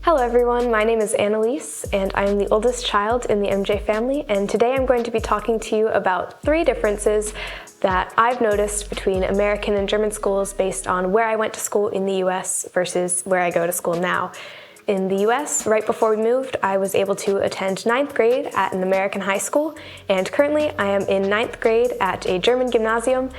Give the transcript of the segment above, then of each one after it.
Hello everyone, my name is Annalise and I am the oldest child in the MJ family, and today I'm going to be talking to you about 3 differences that I've noticed between American and German schools based on where I went to school in the US versus where I go to school now. In the US, right before we moved, I was able to attend 9th grade at an American high school, and currently I am in 9th grade at a German gymnasium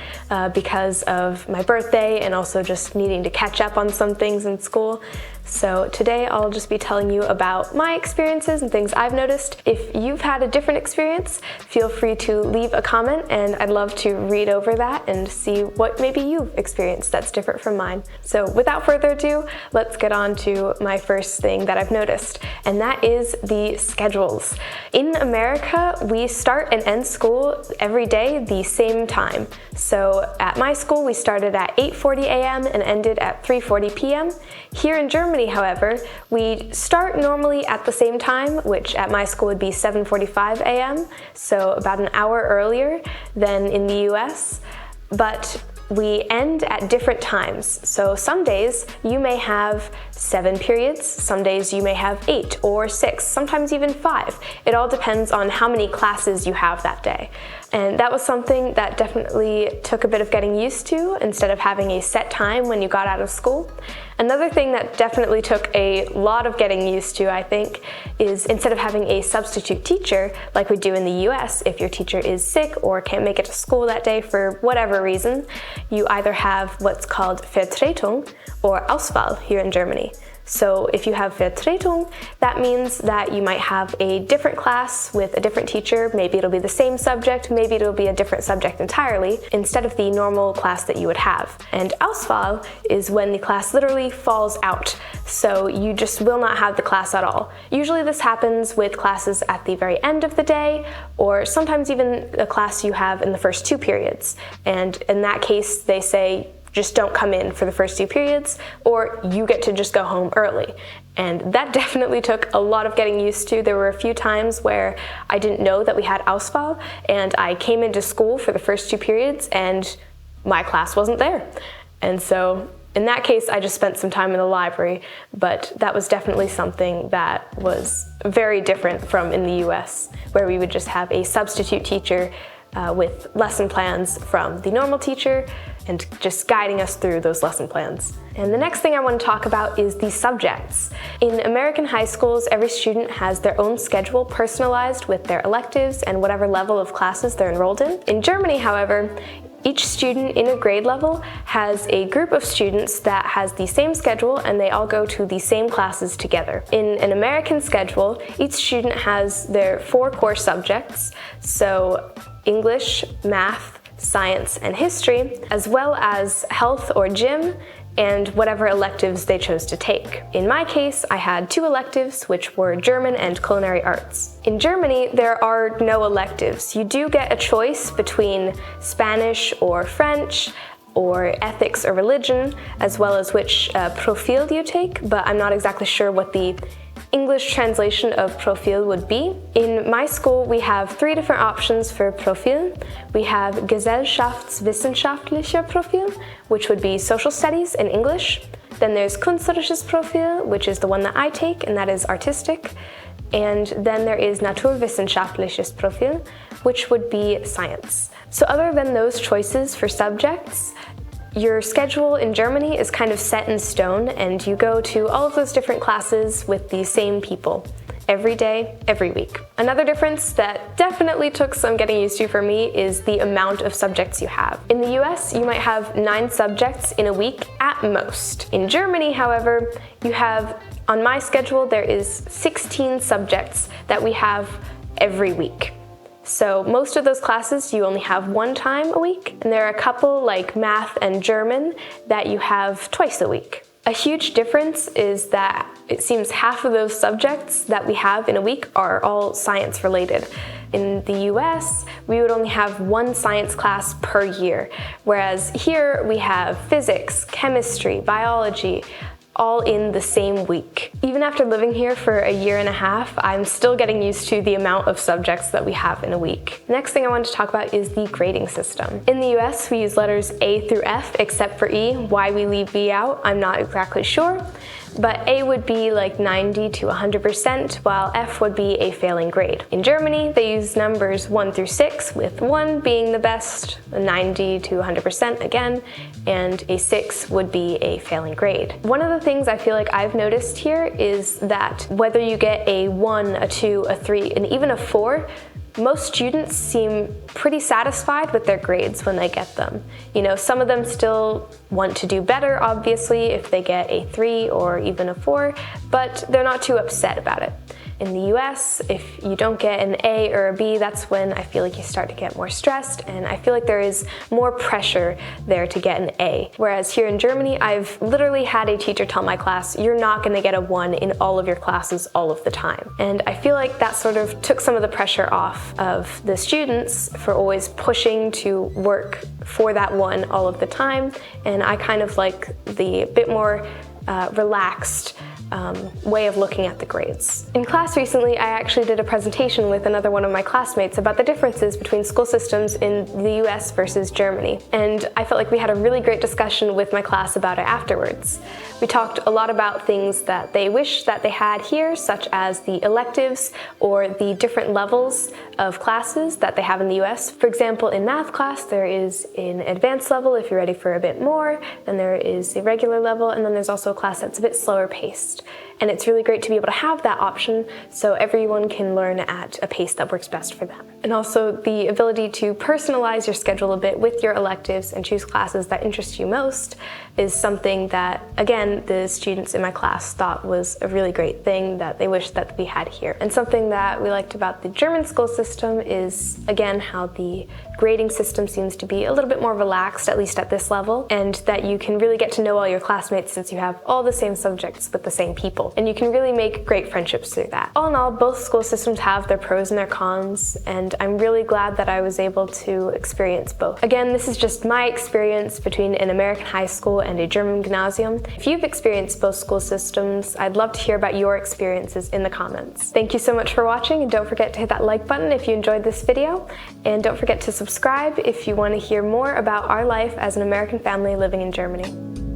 because of my birthday and also just needing to catch up on some things in school. So today I'll just be telling you about my experiences and things I've noticed. If you've had a different experience, feel free to leave a comment and I'd love to read over that and see what maybe you've experienced that's different from mine. So without further ado, let's get on to my first thing that I've noticed, and that is the schedules. In America, we start and end school every day the same time. So at my school, we started at 8:40 a.m. and ended at 3:40 p.m. Here in Germany, however, we start normally at the same time, which at my school would be 7:45 a.m., so about an hour earlier than in the US, but we end at different times. So some days you may have 7 periods, some days you may have 8 or 6, sometimes even 5. It all depends on how many classes you have that day. And that was something that definitely took a bit of getting used to instead of having a set time when you got out of school. Another thing that definitely took a lot of getting used to, I think, is instead of having a substitute teacher like we do in the US, if your teacher is sick or can't make it to school that day for whatever reason, you either have what's called Vertretung or Auswahl here in Germany. So if you have Vertretung, that means that you might have a different class with a different teacher. Maybe it'll be the same subject, maybe it'll be a different subject entirely, instead of the normal class that you would have. And Auswahl is when the class literally falls out, so you just will not have the class at all. Usually this happens with classes at the very end of the day, or sometimes even a class you have in the first 2 periods. And in that case, they say, just don't come in for the first 2 periods, or you get to just go home early. And that definitely took a lot of getting used to. There were a few times where I didn't know that we had Auswahl, and I came into school for the first 2 periods and my class wasn't there. And so in that case, I just spent some time in the library, but that was definitely something that was very different from in the US, where we would just have a substitute teacher with lesson plans from the normal teacher and just guiding us through those lesson plans. And the next thing I want to talk about is the subjects. In American high schools, every student has their own schedule personalized with their electives and whatever level of classes they're enrolled in. In Germany, however, each student in a grade level has a group of students that has the same schedule and they all go to the same classes together. In an American schedule, each student has their 4 core subjects, so English, math, science, and history, as well as health or gym, and whatever electives they chose to take. In my case, I had 2 electives, which were German and culinary arts. In Germany, there are no electives. You do get a choice between Spanish or French, or ethics or religion, as well as which profil you take, but I'm not exactly sure what the English translation of Profil would be. In my school, we have 3 different options for Profil. We have Gesellschaftswissenschaftlicher Profil, which would be social studies in English. Then there's Künstlerisches Profil, which is the one that I take, and that is artistic. And then there is Naturwissenschaftliches Profil, which would be science. So other than those choices for subjects, your schedule in Germany is kind of set in stone, and you go to all of those different classes with the same people every day, every week. Another difference that definitely took some getting used to for me is the amount of subjects you have. In the US, you might have 9 subjects in a week at most. In Germany, however, you have, on my schedule, there is 16 subjects that we have every week. So most of those classes you only have 1 time a week, and there are a couple like math and German that you have twice a week. A huge difference is that it seems half of those subjects that we have in a week are all science related. In the US, we would only have 1 science class per year, whereas here we have physics, chemistry, biology, all in the same week. Even after living here for a year and a half, I'm still getting used to the amount of subjects that we have in a week. Next thing I want to talk about is the grading system. In the US, we use letters A through F except for E. Why we leave B out, I'm not exactly sure. but A would be like 90 to 100%, while F would be a failing grade. In Germany, they use numbers 1 through 6, with 1 being the best, 90 to 100% again, and a 6 would be a failing grade. One of the things I feel like I've noticed here is that whether you get a 1, a 2, a 3, and even a 4, most students seem pretty satisfied with their grades when they get them. You know, some of them still want to do better, obviously, if they get a 3 or even a 4, but they're not too upset about it. In the US, if you don't get an A or a B, that's when I feel like you start to get more stressed, and I feel like there is more pressure there to get an A. Whereas here in Germany, I've literally had a teacher tell my class, you're not gonna get a 1 in all of your classes all of the time. And I feel like that sort of took some of the pressure off of the students for always pushing to work for that 1 all of the time, and I kind of like the bit more relaxed way of looking at the grades. In class recently, I actually did a presentation with another one of my classmates about the differences between school systems in the US versus Germany, and I felt like we had a really great discussion with my class about it afterwards. We talked a lot about things that they wish that they had here, such as the electives or the different levels of classes that they have in the US. For example, in math class, there is an advanced level if you're ready for a bit more, then there is a regular level, and then there's also a class that's a bit slower paced. And it's really great to be able to have that option so everyone can learn at a pace that works best for them. And also the ability to personalize your schedule a bit with your electives and choose classes that interest you most is something that, again, the students in my class thought was a really great thing that they wish that we had here. And something that we liked about the German school system is, again, how the grading system seems to be a little bit more relaxed, at least at this level, and that you can really get to know all your classmates since you have all the same subjects with the same people. And you can really make great friendships through that. All in all, both school systems have their pros and their cons, and I'm really glad that I was able to experience both. Again, this is just my experience between an American high school and a German gymnasium. If you've experienced both school systems, I'd love to hear about your experiences in the comments. Thank you so much for watching, and don't forget to hit that like button if you enjoyed this video, and don't forget to subscribe if you want to hear more about our life as an American family living in Germany.